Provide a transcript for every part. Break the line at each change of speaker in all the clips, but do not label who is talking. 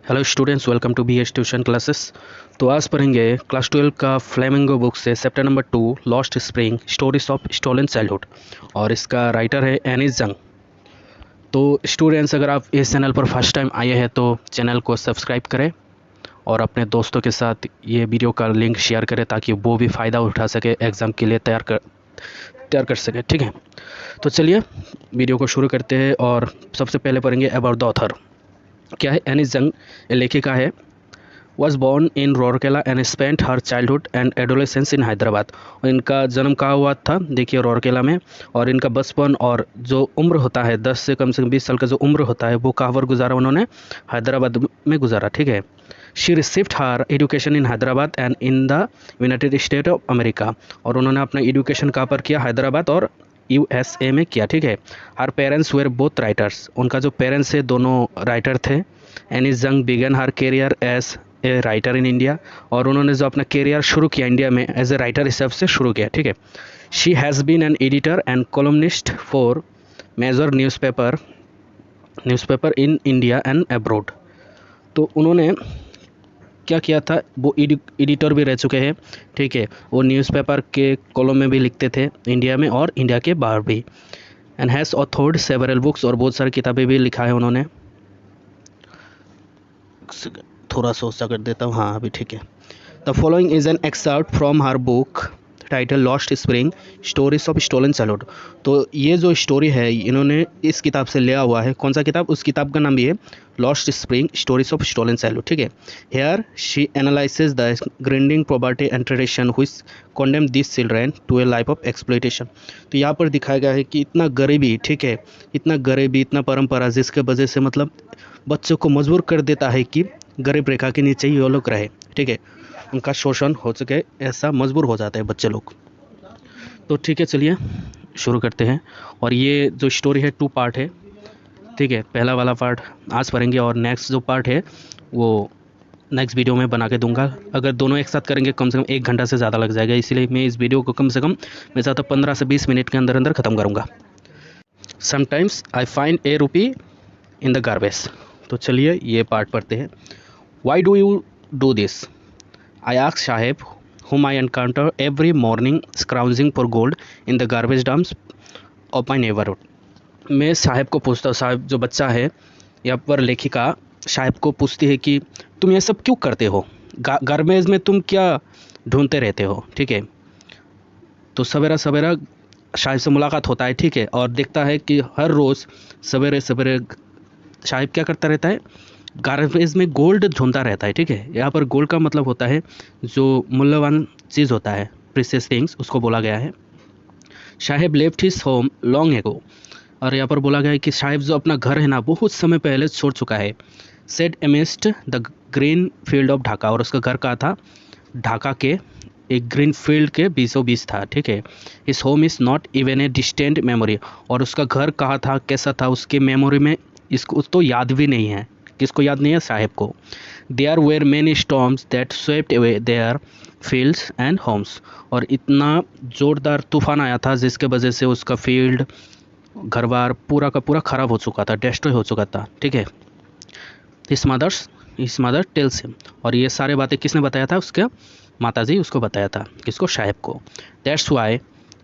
Hello students, welcome to BH tuition classes. तो आज पढ़ेंगे क्लास 12 का फ्लेमिंगो बुक से chapter number 2 Lost spring stories of stolen Childhood, और इसका राइटर है एनिस जंग। तो स्टूडेंट्स, अगर आप इस चैनल पर फर्स्ट टाइम आए हैं तो चैनल को सब्सक्राइब करें और अपने दोस्तों के साथ ये वीडियो का लिंक शेयर करें ताकि वो भी फ़ायदा उठा सके, एग्ज़ाम के लिए तैयार कर सके। ठीक है, तो चलिए वीडियो को शुरू करते हैं। और सबसे पहले पढ़ेंगे अबाउट द ऑथर। क्या है? एनिस जंग लेखिका है। Was born in Rourkela and spent her childhood and adolescence in Hyderabad. और इनका जन्म कहाँ हुआ था? देखिए, रोरकेला में। और इनका बचपन और जो उम्र होता है 10 से कम 20 साल का जो उम्र होता है वो कहाँ पर गुजारा उन्होंने? हैदराबाद में गुजारा। ठीक है। She received her education in Hyderabad and in the United state of America. और उन्होंने अपना एजुकेशन कहाँ पर किया? हैदराबाद और USA में किया। ठीक है। Her parents were both writers. उनका जो पेरेंट्स है दोनों राइटर थे। Anees Jung began her career as a writer in India. और उन्होंने जो अपना करियर शुरू किया इंडिया में एज ए राइटर हिसाब से शुरू किया। ठीक है। She has been an editor and columnist for major newspaper in India and abroad. तो उन्होंने क्या किया था? वो एडिटर भी रह चुके हैं। ठीक है। वो न्यूज़पेपर के कॉलम में भी लिखते थे इंडिया में और इंडिया के बाहर भी। And has authored several books, और बहुत सारी किताबें भी लिखा है उन्होंने। थोड़ा सोचा कर देता हूँ। हाँ, अभी ठीक है। The following is an excerpt from her book title Lost spring stories of stolen Childhood. तो ये जो स्टोरी है इन्होंने इस किताब से लिया हुआ है। कौन सा किताब? उस किताब का नाम भी है lost spring stories of stolen childhood. ठीक है। Here she analyses the grinding property and tradition which condemn this children to a life of exploitation. तो यहाँ पर दिखाया गया है कि इतना गरीबी, ठीक है, इतना गरीबी, इतना परंपरा जिसके वजह से मतलब बच्चों को मजबूर कर देता है कि गरीब रेखा के नीचे ही वो लोग रहे। ठीक है। उनका शोषण हो सके ऐसा मजबूर हो जाते हैं बच्चे लोग। तो ठीक है, चलिए शुरू करते हैं। और ये जो स्टोरी है 2 पार्ट है। ठीक है। पहला वाला पार्ट आज पढ़ेंगे और नेक्स्ट जो पार्ट है वो नेक्स्ट वीडियो में बना के दूंगा। अगर दोनों एक साथ करेंगे कम से कम 1 घंटा से ज़्यादा लग जाएगा, इसलिए मैं इस वीडियो को कम से कम मैं चाहता 15 से 20 मिनट के अंदर अंदर ख़त्म करूँगा। समटाइम्स आई फाइंड ए रूपी इन द गार्बेज। तो चलिए ये पार्ट पढ़ते हैं। Why do you do this? I asked Sahib, whom I encounter every morning scrounging for gold in the garbage dumps of my neighborhood. मैं साहिब को पूछता हूँ, साहिब जो बच्चा है यहाँ पर लेखिका साहिब को पूछती है कि तुम ये सब क्यों करते हो? गार्बेज में तुम क्या ढूंढते रहते हो? ठीक है। तो सवेरा सवेरा साहिब से मुलाकात होता है। ठीक है। और देखता है कि हर रोज़ सवेरे सवेरे साहिब क्या करता रहता है? गार्बेज में गोल्ड ढूंढता रहता है। ठीक है। यहाँ पर गोल्ड का मतलब होता है जो मूल्यवान चीज़ होता है, प्रीशियस थिंग्स, उसको बोला गया है। Sahib left his home long ago. और यहाँ पर बोला गया है कि साहिब जो अपना घर है ना बहुत समय पहले छोड़ चुका है। Set amidst the green field of Dhaka. और उसका घर कहाँ था? ढाका के एक ग्रीन फील्ड के बीचों बीच था। ठीक है। His home is not even a distant memory. और उसका घर कहाँ था, कैसा था, उसके मेमोरी में इसको तो याद भी नहीं है। किसको याद नहीं है? साहिब को। There were many storms that swept away their fields and homes. और इतना ज़ोरदार तूफान आया था जिसके वजह से उसका फील्ड, घर बार पूरा का पूरा ख़राब हो चुका था, डिस्ट्रॉय हो चुका था। ठीक है। His mother tells him. और ये सारे बातें किसने बताया था? उसके माताजी उसको बताया था। किसको? साहिब को। That's why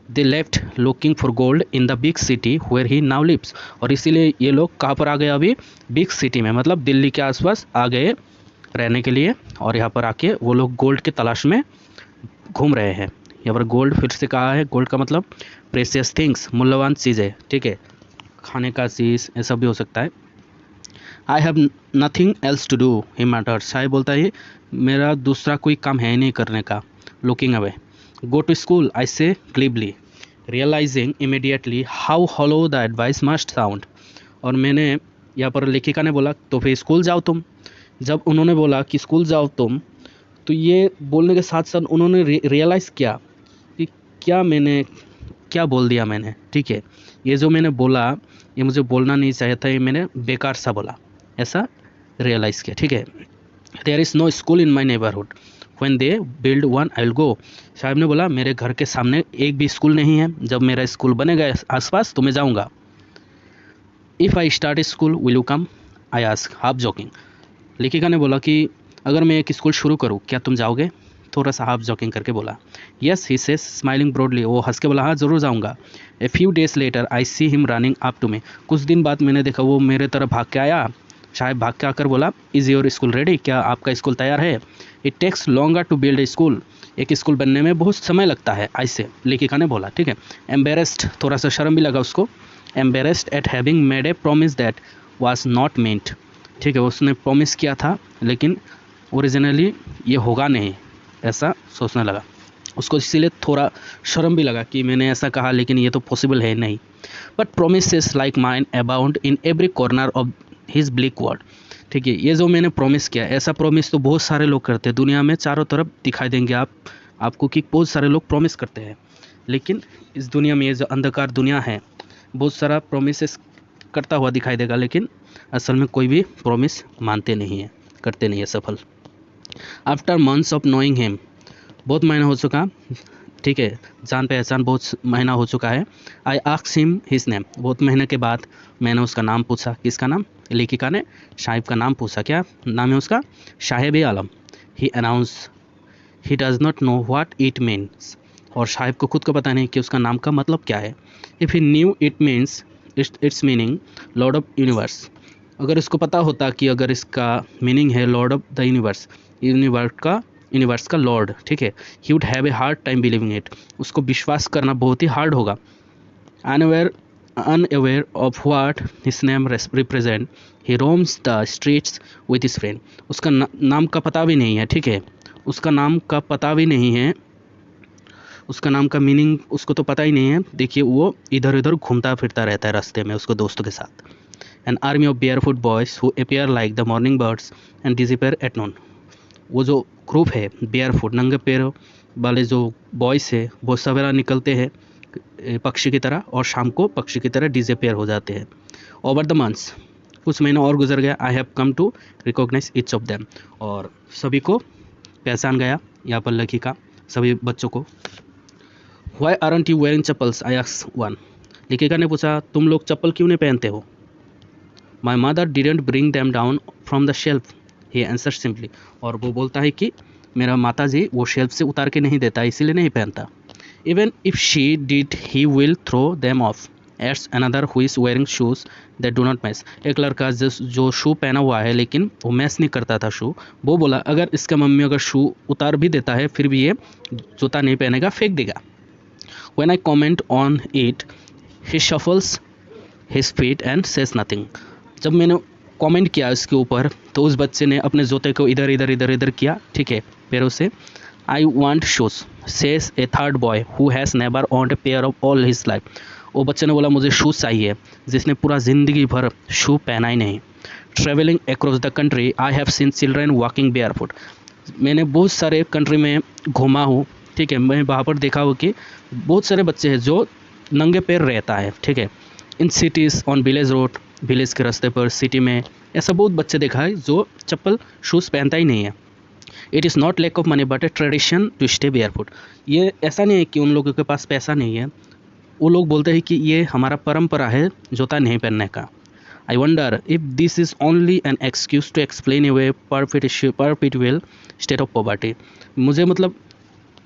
they left looking for gold in the big city where he now lives. और इसीलिए ये लोग कहाँ पर आ गए? अभी बिग सिटी में, मतलब दिल्ली के आसपास आ गए रहने के लिए। और यहाँ पर आके वो लोग गोल्ड की तलाश में घूम रहे हैं। यहाँ पर गोल्ड फिर से कहा है, गोल्ड का मतलब प्रेशियस थिंग्स, मूल्यवान चीज़ें। ठीक है। खाने का चीज़ ऐसा भी हो सकता है। I have nothing else to do he matter. Saheb बोलता है मेरा दूसरा कोई काम है नहीं करने का। Looking away. Go to school, I say glibly, realizing immediately how hollow the advice must sound. और मैंने यहाँ पर लेखिका ने बोला तो फिर स्कूल जाओ तुम। जब उन्होंने बोला कि स्कूल जाओ तुम, तो ये बोलने के साथ साथ उन्होंने रियलाइज़ किया कि क्या बोल दिया मैंने। ठीक है। ये जो मैंने बोला ये मुझे बोलना नहीं चाहिए था, ये मैंने बेकार सा बोला, ऐसा रियलाइज़ किया। ठीक है। There is no school in my neighbourhood when they build one I will go. Saheb ने बोला मेरे घर के सामने एक भी स्कूल नहीं है, जब मेरा स्कूल बनेगा आसपास तो मैं जाऊंगा। If I start school will you come? I ask half joking. लेखिका ने बोला कि अगर मैं एक स्कूल शुरू करूँ क्या तुम जाओगे? थोड़ा सा हाफ जॉकिंग करके बोला। Yes he says smiling broadly, वो हंस के बोला हाँ ज़रूर जाऊँगा। A few days later I see him running up to me, कुछ दिन बाद मैंने देखा वो मेरे तरफ भाग के आया। शायद भाग के आकर बोला इज़ योर स्कूल रेडी, क्या आपका स्कूल तैयार है? It takes longer to build a school, एक स्कूल बनने में बहुत समय लगता है, ऐसे लेखिका ने बोला। ठीक है। एम्बेरेस्ड, थोड़ा सा शर्म भी लगा उसको। Embarrassed eight having made a promise that was not meant, ठीक है, उसने प्रॉमिस किया था लेकिन ओरिजिनली ये होगा नहीं, ऐसा सोचने लगा उसको, इसीलिए थोड़ा शर्म भी लगा कि मैंने ऐसा कहा लेकिन ये तो पॉसिबल है नहीं। But promises like mine abound in every corner of his bleak world, ठीक है, ये जो मैंने प्रॉमिस किया, ऐसा प्रॉमिस तो बहुत सारे लोग करते हैं दुनिया में, चारों तरफ दिखाई देंगे आपको कि बहुत सारे लोग प्रॉमिस करते हैं, लेकिन इस दुनिया में ये जो अंधकार दुनिया है बहुत सारा प्रॉमिसेस करता हुआ दिखाई देगा, लेकिन असल में कोई भी प्रॉमिस मानते नहीं है, करते नहीं है सफल। After months of knowing him, बहुत महीना हो चुका, ठीक है, जान पहचान बहुत महीना हो चुका है। I asked him his name, बहुत महीने के बाद मैंने उसका नाम पूछा। किसका नाम? लेखिका ने शाहिब का नाम पूछा। क्या नाम है उसका? Saheb Alam. He announce he does not know what it means, और शाहिब को खुद को पता नहीं कि उसका नाम का मतलब क्या है। If he knew it means it's meaning Lord of universe, अगर इसको पता होता कि अगर इसका मीनिंग है Lord of the universe, universe का लॉर्ड, ठीक है, he would have a hard time believing it, उसको विश्वास करना बहुत ही हार्ड होगा। Unaware of what his name represent, he roams the streets with his friend, उसका नाम का पता भी नहीं है, ठीक है, उसका नाम का पता भी नहीं है, उसका नाम का मीनिंग उसको तो पता ही नहीं है। देखिए वो इधर उधर घूमता फिरता रहता है रास्ते में उसको दोस्तों के साथ। An army of barefoot boys who appear like the morning birds and disappear at noon, वो जो ग्रुप है बेयरफुट, नंगे पैर वाले जो बॉयज़ है वो सवेरा निकलते हैं पक्षी की तरह और शाम को पक्षी की तरह डिसअपीयर हो जाते हैं। ओवर द मंथ्स, कुछ महीना और गुजर गया। I have come to recognise each of them, और सभी को पहचान गया यहाँ पर लेखिका सभी बच्चों को। Why aren't you wearing chappals, I asked one, लेखिका ने पूछा तुम लोग चप्पल क्यों नहीं पहनते हो? My mother didn't bring them down from the shelf, he answer simply, और वो बोलता है कि मेरा माता जी वो शेल्फ से उतार के नहीं देता इसीलिए नहीं पहनता। Even if she did he will throw them off, it's another who is wearing shoes that do not match, एक लड़का जो शू पहना हुआ है लेकिन वो मैच नहीं करता था शू, वो बोला अगर इसका मम्मी अगर शू उतार भी देता है फिर भी ये जूता नहीं पहनेगा, फेंक देगा। When I comment on it, he shuffles his feet and says nothing. जब मैंने कमेंट किया इसके ऊपर तो उस बच्चे ने अपने जूते को इधर इधर किया, ठीक है, पैरों से। I want shoes, says a third boy who has never owned a pair of all his life. वो बच्चे ने बोला मुझे शूज़ चाहिए जिसने पूरा ज़िंदगी भर शू पहना ही नहीं। Traveling across the country, I have seen children walking barefoot. मैंने बहुत सारे कंट्री में घूमा हूँ, ठीक है, मैं वहाँ पर देखा हूँ कि बहुत सारे बच्चे हैं जो नंगे पैर रहता है, ठीक है, in cities on village road, village के रास्ते पर, सिटी में ऐसा बहुत बच्चे देखा है जो चप्पल शूज़ पहनता ही नहीं है। It is not lack of money but a tradition to stay barefoot, ये ऐसा नहीं है कि उन लोगों के पास पैसा नहीं है, वो लोग बोलते हैं कि ये हमारा परंपरा है जूता नहीं पहनने का। I wonder if this is only an excuse to explain away perpetual state of poverty, मुझे मतलब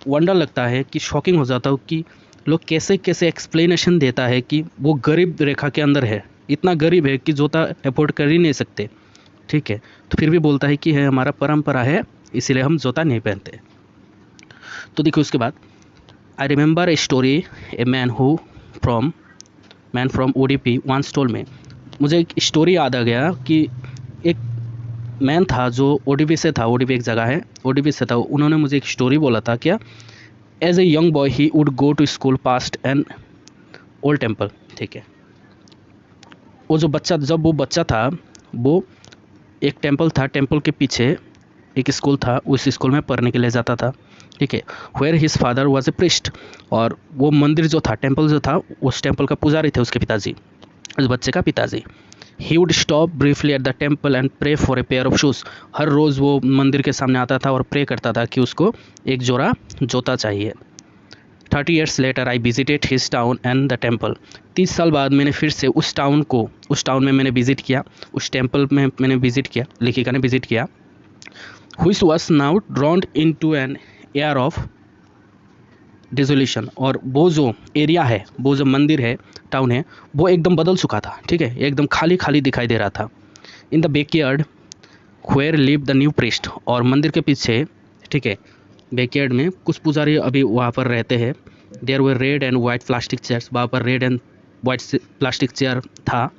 वंडर लगता है कि शॉकिंग हो जाता हूँ कि लोग कैसे कैसे एक्सप्लेनेशन देता है कि वो गरीब रेखा के अंदर है, इतना गरीब है कि जूता अफोर्ड कर ही नहीं सकते, ठीक है, तो फिर भी बोलता है कि है हमारा परंपरा है इसीलिए हम जूता नहीं पहनते। तो देखिए उसके बाद I remember a story a man from Udipi once told me, मुझे एक स्टोरी याद आ गया कि एक मैन था जो ओडीपी से था, ओडीपी एक जगह है, ओडीपी से था, उन्होंने मुझे एक स्टोरी बोला था। क्या? As a young boy he would go to school past an old temple, ठीक है, वो जो बच्चा, जब वो बच्चा था वो एक टेम्पल था, टेम्पल के पीछे एक स्कूल था, उस स्कूल में पढ़ने के लिए जाता था, ठीक है, where his father was a priest, और वो मंदिर जो था, टेम्पल जो था, उस टेम्पल का पुजारी थे उसके पिताजी, उस बच्चे का पिताजी। He would stop briefly at the temple and pray for a pair of shoes, हर रोज़ वो मंदिर के सामने आता था और प्रे करता था कि उसको एक जोड़ा जूता चाहिए। 30 years later I visited his town and the temple. 30 साल बाद मैंने फिर से उस टाउन में मैंने विज़िट किया, उस टेम्पल में मैंने विज़िट किया, लेखिका ने विज़िट किया. Which was now drawn into an air of dissolution. और वो जो एरिया है, वो जो मंदिर है, टाउन है, वो एकदम बदल चुका था. ठीक है, एकदम खाली खाली दिखाई दे रहा था. In the backyard where live the new priest. और मंदिर के पीछे, ठीक है, बैकयार्ड में कुछ पुजारी अभी वहाँ पर रहते हैं. There were red and white plastic chairs. वहाँ पर red and white plastic chair था.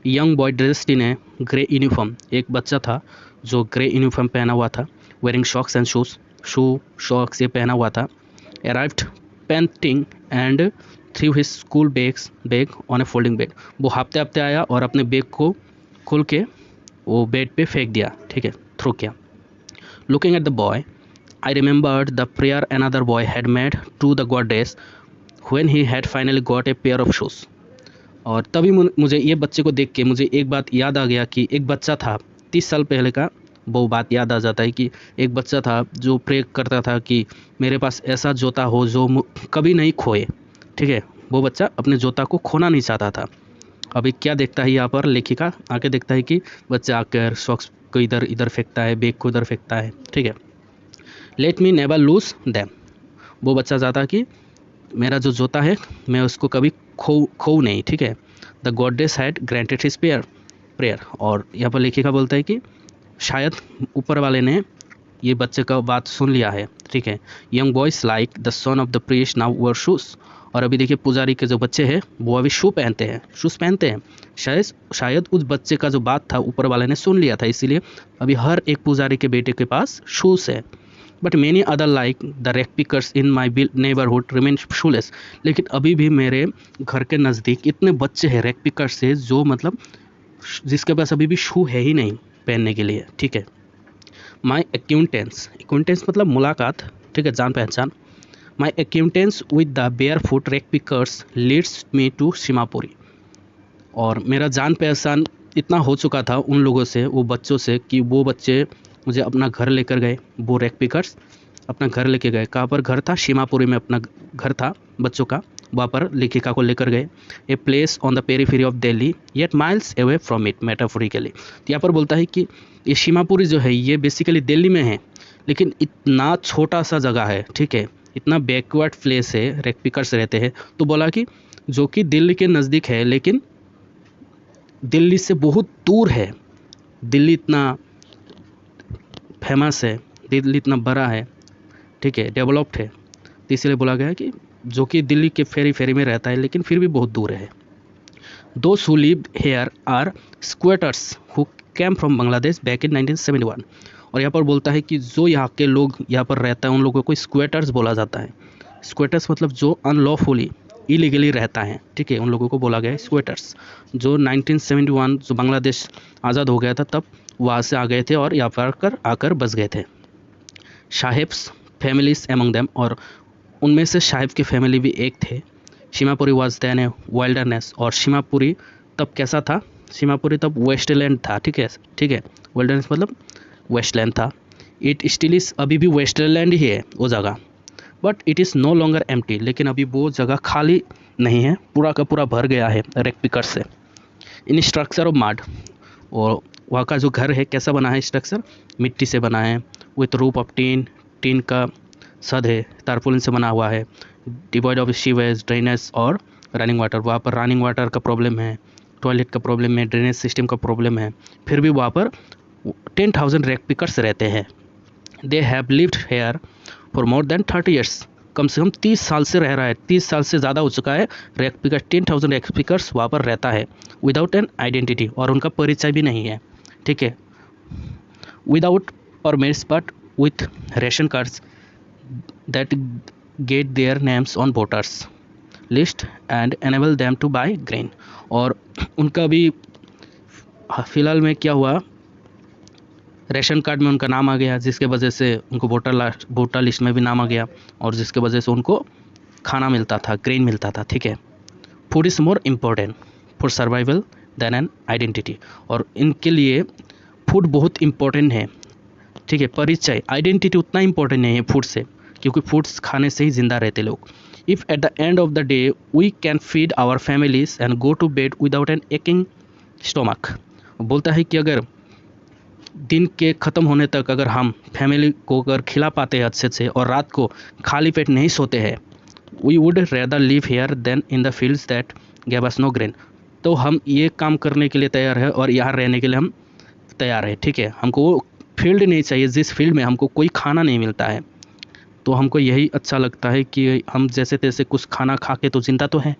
Young boy dressed in a grey uniform. एक बच्चा था जो ग्रे यूनिफॉर्म पहना हुआ था. वेयरिंग शॉक्स एंड शॉक्स ये पहना हुआ था. Arrived painting and through his school bag on A folding bed. वो हाफ्ते हाफ्ते आया और अपने बैग को खोल के वो बेड पे फेंक दिया. ठीक है, थ्रो किया. Looking at the boy I remembered the prayer another boy had made to the goddess when he had finally got a pair of shoes. और तभी मुझे ये बच्चे को देख के मुझे एक बात याद आ गया कि एक बच्चा था 30 साल पहले का. वो बात याद आ जाता है कि एक बच्चा था जो प्रे करता था कि मेरे पास ऐसा जूता हो जो कभी नहीं खोए. ठीक है, वो बच्चा अपने जूता को खोना नहीं चाहता था. अभी क्या देखता है यहाँ पर लेखिका, आके देखता है कि बच्चा आकर सॉक्स को इधर इधर फेंकता है, बैग को इधर फेंकता है. ठीक है, let me never lose them. वो बच्चा चाहता कि मेरा जो जूता है मैं उसको कभी खो नहीं. ठीक है, the goddess had granted his prayer. और यहाँ पर लेखिका बोलता है कि शायद ऊपर वाले ने ये बच्चे का बात सुन लिया है. ठीक है, young boys like the son of the priest now where shoes. और अभी देखिए पुजारी के जो बच्चे हैं वो अभी शूज़ पहनते हैं. शायद उस बच्चे का जो बात था ऊपर वाले ने सुन लिया था, इसीलिए अभी हर एक पुजारी के बेटे के पास शूज़ है. But many other like the rag pickers in my neighbourhood remain shoelace. लेकिन अभी भी मेरे घर के नज़दीक इतने बच्चे हैं रैक पिकर्स से जो मतलब जिसके पास अभी भी शू है ही नहीं पहनने के लिए. ठीक है, माई एक्विंटेंस मतलब मुलाकात. ठीक है, जान पहचान. My acquaintance with the barefoot ragpickers leads me to Seemapuri. और मेरा जान पहचान इतना हो चुका था उन लोगों से, वो बच्चों से, कि वो बच्चे मुझे अपना घर लेकर गए. वो रैक पिकर्स अपना घर लेके गए. कहाँ पर घर था? सीमापुरी में अपना घर था बच्चों का. वहाँ पर लेखिका को लेकर गए. A place on the periphery of Delhi yet miles away from it metaphorically. तो यहाँ पर बोलता है कि ये सीमापुरी जो है ये बेसिकली दिल्ली में है, लेकिन इतना छोटा सा जगह है. ठीक है, इतना बैकवर्ड प्लेस है, रैक पिकर्स रहते हैं. तो बोला कि जो कि दिल्ली के नज़दीक है लेकिन दिल्ली से बहुत दूर है. दिल्ली इतना फेमस है, दिल्ली इतना बड़ा है, ठीक है, डेवलप्ड है, तो इसलिए बोला गया है कि जो कि दिल्ली के फेरी में रहता है लेकिन फिर भी बहुत दूर है. Those who lived here are squatters who came from Bangladesh back in 1971. और यहाँ पर बोलता है कि जो यहाँ के लोग यहाँ पर रहता है उन लोगों को स्क्वेटर्स बोला जाता है. स्क्वेटर्स मतलब जो अनलॉफुली इलीगली रहता है. ठीक है, उन लोगों को बोला गया है स्क्वेटर्स. जो 1971 जो बांग्लादेश आज़ाद हो गया था तब वहाँ से आ गए थे और यहाँ पर आकर बस गए थे. Saheb's families among them. और उनमें से साहेब की फैमिली भी एक थे. Seemapuri was then a wilderness. और सीमापुरी तब कैसा था? सीमापुरी तब वेस्टलैंड था. ठीक है, वाइल्डरनेस मतलब वेस्टलैंड था. इट स्टिल इज, अभी भी वेस्टलैंड ही है वो जगह. But it is no longer empty. लेकिन अभी वो जगह खाली नहीं है, पूरा का पूरा भर गया है रैक पिकर से. इन स्ट्रक्चर ऑफ मड. और वहाँ का जो घर है कैसा बना है? स्ट्रक्चर मिट्टी से बना है. विथ रूफ ऑफ टीन का छत है, तारपुलिन से बना हुआ है. डिवॉइड ऑफ सीवेज, ड्रेनेज और रनिंग वाटर. वहाँ पर रनिंग वाटर का प्रॉब्लम है, टॉयलेट का प्रॉब्लम है, ड्रेनेज सिस्टम का प्रॉब्लम है. फिर भी वहाँ पर 10,000 रैक पिकर्स रहते हैं. They have lived here for more than 30 years. कम से कम 30 साल से रह रहा है, 30 साल से ज़्यादा हो चुका है. रैक पिकर 10,000 रैक पिकर्स वहाँ पर रहता है विदाउट एन आइडेंटिटी. और उनका परिचय भी नहीं है. ठीक है, without permits but with ration cards that get their names on voters list and enable them to buy grain. और उनका भी फ़िलहाल में क्या हुआ, रेशन कार्ड में उनका नाम आ गया, जिसके वजह से उनको वोटर लिस्ट में भी नाम आ गया और जिसके वजह से उनको खाना मिलता था, ग्रेन मिलता था. ठीक है, food is more important for survival than an identity. और इनके लिए फूड बहुत इम्पोर्टेंट है. ठीक है, परिचय, आइडेंटिटी उतना इम्पोर्टेंट नहीं है फूड से, क्योंकि फूड्स खाने से ही ज़िंदा रहते लोग. If at the end of the day we can feed our families and go to bed without an aching stomach. बोलता है कि अगर दिन के ख़त्म होने तक अगर हम फैमिली को अगर खिला पाते हैं अच्छे से और रात को खाली पेट नहीं सोते हैं, we would rather live here than in the fields that give us no grain. तो हम ये काम करने के लिए तैयार है और यहाँ रहने के लिए हम तैयार है, ठीक है। हमको वो फील्ड नहीं चाहिए जिस फील्ड में हमको कोई खाना नहीं मिलता है। तो हमको यही अच्छा लगता है कि हम जैसे तैसे कुछ खाना खा के तो जिंदा तो है।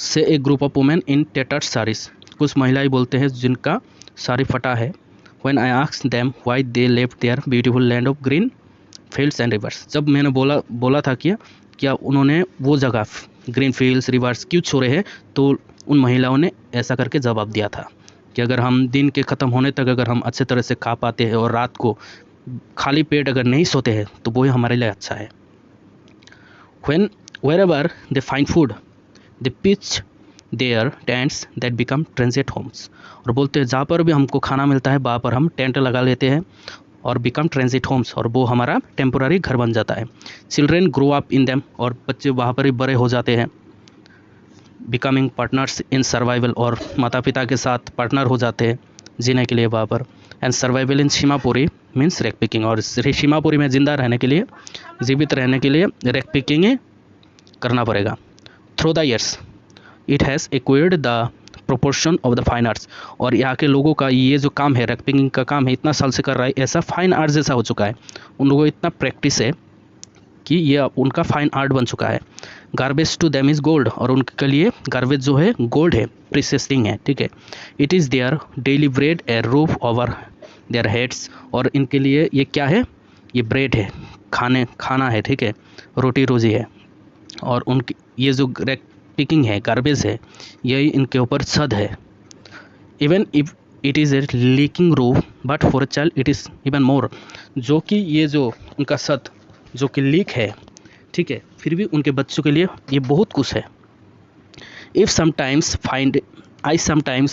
Saw a group of women in tattered saris, कुछ महिलाएं बोलते हैं जिनका साड़ी फटा है। When I asked them why they left their beautiful land of green fields and rivers, जब मैंने बोला था कि क्या उन्होंने वो जगह ग्रीन फील्ड्स रिवर्स क्यों छोड़े हैं, तो उन महिलाओं ने ऐसा करके जवाब दिया था कि अगर हम दिन के ख़त्म होने तक अगर हम अच्छे तरह से खा पाते हैं और रात को खाली पेट अगर नहीं सोते हैं तो वो हमारे लिए अच्छा है। When wherever they find food they pitch their tents that become transit homes, और बोलते हैं जहाँ पर भी हमको खाना मिलता है वहाँ पर हम टेंट लगा लेते हैं और बिकम ट्रांजिट होम्स, और वो हमारा टेम्पोररी घर बन जाता है। Children grow up in them, और बच्चे वहाँ पर ही बड़े हो जाते हैं। बिकमिंग पार्टनर्स इन सर्वाइवल, और माता पिता के साथ पार्टनर हो जाते हैं जीने के लिए वहाँ पर। And survival in Seemapuri means rag picking, और सीमापुरी में ज़िंदा रहने के लिए, जीवित रहने के लिए रेक पिकिंग करना पड़ेगा। Through the years it has acquired the proportion of the fine arts, और यहाँ के लोगों का ये जो काम है, रेक पिकिंग का काम है, इतना साल से कर रहा है, ऐसा फाइन आर्ट जैसा हो चुका है। उन लोगों को इतना प्रैक्टिस है कि ये उनका फाइन आर्ट बन चुका है। Garbage to them is gold, और उनके लिए गार्बेज जो है गोल्ड है, प्रीशियस थिंग है, ठीक है। It is their daily bread A roof over their heads, और इनके लिए ये क्या है, ये ब्रेड है, खाना है, ठीक है, रोटी रोजी है। और उनकी ये जो रेक पिकिंग है, गार्बेज है, यही इनके ऊपर छत है। Even if it is a leaking roof but for a child it is even more, जो कि ये जो उनका छत जो कि लीक है, ठीक है, फिर भी उनके बच्चों के लिए ये बहुत कुछ है। इफ़ समटाइम्स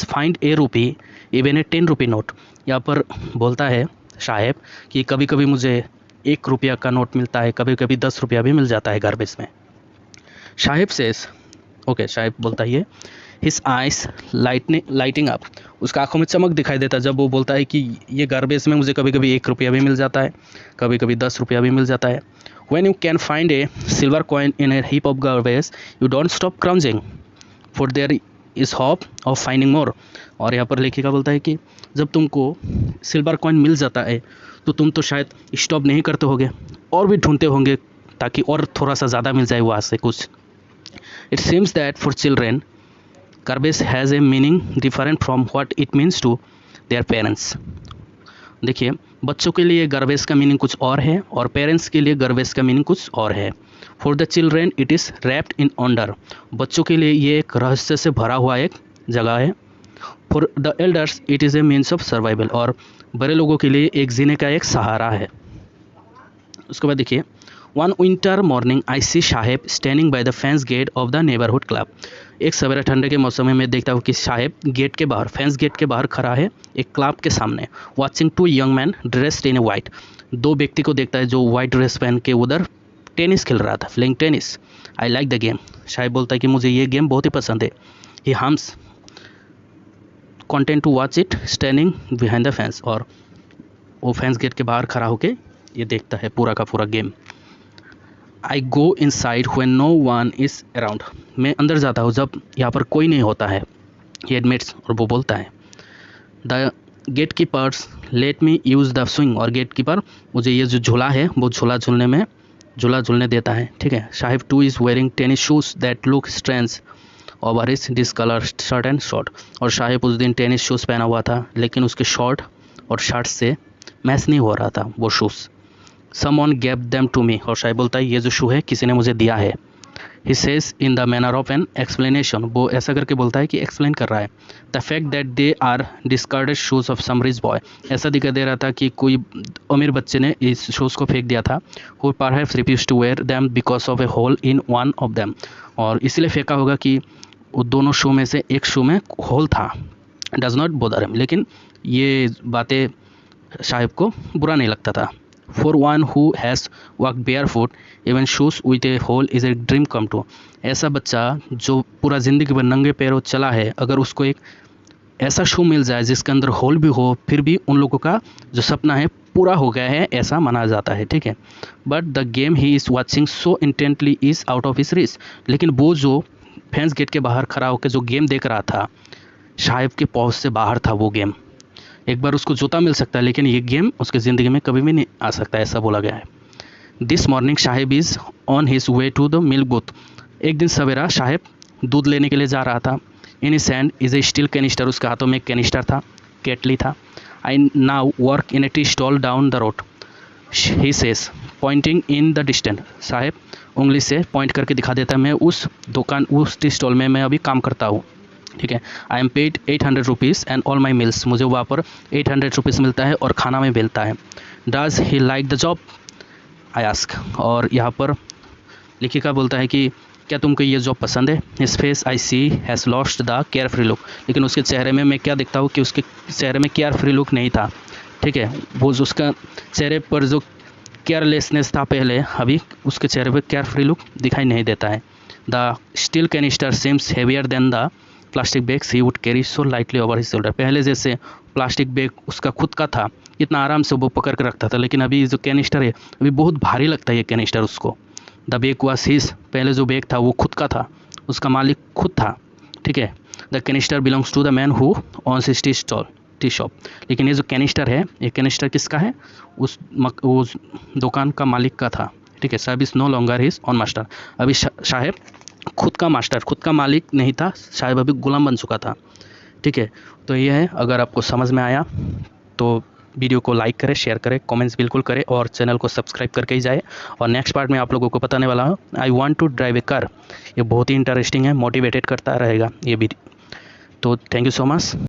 फाइंड ए रूपी इवन ए 10 रुपी नोट, यहाँ पर बोलता है साहेब कि कभी कभी मुझे 1 रुपया का नोट मिलता है, कभी कभी 10 रुपया भी मिल जाता है गार्बेज में। साहेब सेज ओके, साहेब बोलता है, हिज आइज लाइटिंग अप, उसका आंखों में चमक दिखाई देता है जब वो बोलता है कि ये गार्बेज में मुझे कभी कभी 1 रुपया भी मिल जाता है, कभी कभी 10 रुपया भी मिल जाता है। When you can find a silver coin in a heap of garbage you don't stop crouching for there is hope of finding more, और यहाँ पर लेखिका बोलता है कि जब तुमको सिल्वर कॉइन मिल जाता है तो तुम तो शायद स्टॉप नहीं करते होगे और भी ढूंढते होंगे ताकि और थोड़ा सा ज़्यादा मिल जाए वहाँ से कुछ। It seems that for children, garbage has a meaning different from what it means to their parents. देखिए, बच्चों के लिए गार्बेज का मीनिंग कुछ और है और पेरेंट्स के लिए गार्बेज का मीनिंग कुछ और है। For the children it is wrapped in under, बच्चों के लिए ये एक रहस्य से भरा हुआ एक जगह है। For the elders it is a means of survival, और बड़े लोगों के लिए एक जीने का एक सहारा है। उसके बाद देखिए, one winter morning I see Saheb standing by the fence gate of the neighbourhood club, एक सवेरा ठंडे के मौसम में मैं देखता हूँ कि साहेब गेट के बाहर, फेंस गेट के बाहर खड़ा है एक क्लब के सामने। Watching 2 young man dressed in A white, 2 व्यक्ति को देखता है जो वाइट ड्रेस पहन के उधर टेनिस खेल रहा था, playing tennis. I like the game, Saheb बोलता है कि मुझे ये गेम बहुत ही पसंद है। He hums content to watch it standing behind the fence, और वो फेंस गेट के बाहर खड़ा होके ये देखता है पूरा का पूरा game. I go inside when no one is around, मैं अंदर जाता हूँ जब यहाँ पर कोई नहीं होता है, ही एडमिट्स, और वो बोलता है the gatekeepers let me use the swing, और गेट कीपर मुझे ये जो झूला है वो झूला झूलने देता है, ठीक है। Sahib two is wearing tennis shoes that look strange over his discolour shirt and short, और साहिब उस दिन टेनिस शूज़ पहना हुआ था लेकिन उसके शॉर्ट और शर्ट से मैच नहीं हो रहा था वो shoes. Someone gave them to me, और शायद बोलता है ये जो शू है किसी ने मुझे दिया है। He says in the manner of an explanation, वो ऐसा करके बोलता है कि एक्सप्लेन कर रहा है। The fact that they are discarded shoes of some rich boy, ऐसा दिखाई दे रहा था कि कोई अमीर बच्चे ने इस शूज़ को फेंक दिया था। Who perhaps refused to wear them because of a hole in one of them, और इसलिए फेंका होगा कि वो दोनों शू में से एक शू में होल था। Does not bother him, लेकिन ये बातें साहिब को बुरा नहीं लगता था। For one who has walk barefoot even shoes with a hole is a dream come true. ऐसा बच्चा जो पूरा ज़िंदगी भर नंगे पैरों चला है, अगर उसको एक ऐसा शू मिल जाए जिसके अंदर होल भी हो, फिर भी उन लोगों का जो सपना है पूरा हो गया है, ऐसा माना जाता है, ठीक है। But the game he is watching so intently is out of his reach. लेकिन वो जो फैंस गेट के बाहर खड़ा होकर जो गेम देख रहा था, शाहिब के पहुंच से बाहर था वो गेम। एक बार उसको जूता मिल सकता है, लेकिन ये गेम उसके ज़िंदगी में कभी भी नहीं आ सकता, ऐसा बोला गया है। This morning Saheb is on his way to the milk booth. एक दिन सवेरा शाहिब दूध लेने के लिए जा रहा था। In his hand is a steel canister, उसके हाथों में एक कैनिस्टर था, केटली था। I now work in A tea stall down the road, he says pointing in the distance. Sahib उंगली से पॉइंट करके दिखा देता है, मैं उस दुकान, उस टी स्टॉल में मैं अभी काम करता हूँ, ठीक है। I am paid 800 rupees and all my meals, मुझे वहाँ पर 800 रुपीज़ मिलता है और खाना में मिलता है। Does he like the job, I ask. और यहाँ पर लेखिका बोलता है कि क्या तुमको ये जॉब पसंद है। His face I see has lost the carefree look, लेकिन उसके चेहरे में मैं क्या देखता हूँ कि उसके चेहरे में केयर फ्री लुक नहीं था, ठीक है। वो जो उसका चेहरे पर जो केयरलेसनेस था पहले, अभी उसके चेहरे पर केयर फ्री लुक दिखाई नहीं देता है। The steel canister seems heavier than the plastic bags he would carry so lightly over his shoulder. पहले जैसे प्लास्टिक बैग उसका खुद का था, इतना आराम से वो पकड़ कर रखता था, लेकिन अभी जो कैनिस्टर है अभी बहुत भारी लगता है ये कैनिस्टर उसको। द बैग वाज हिज, पहले जो बैग था वो खुद का था, उसका मालिक खुद था, ठीक है। The canister belongs to the man who owns his tea shop. लेकिन ये जो कैनिस्टर है, ये कैनिस्टर किसका है, उस दुकान का मालिक का था, ठीक है। Sahib is no longer his own master, अभी साहिब खुद का मास्टर, खुद का मालिक नहीं था, साहिब अभी गुलाम बन चुका था, ठीक है। तो ये है, अगर आपको समझ में आया तो वीडियो को लाइक करें, शेयर करें, कमेंट्स बिल्कुल करें और चैनल को सब्सक्राइब करके ही जाए। और नेक्स्ट पार्ट में आप लोगों को बताने वाला हूँ I want to drive a car. ये बहुत ही इंटरेस्टिंग है, मोटिवेटेड करता रहेगा ये वीडियो। तो थैंक यू सो मच।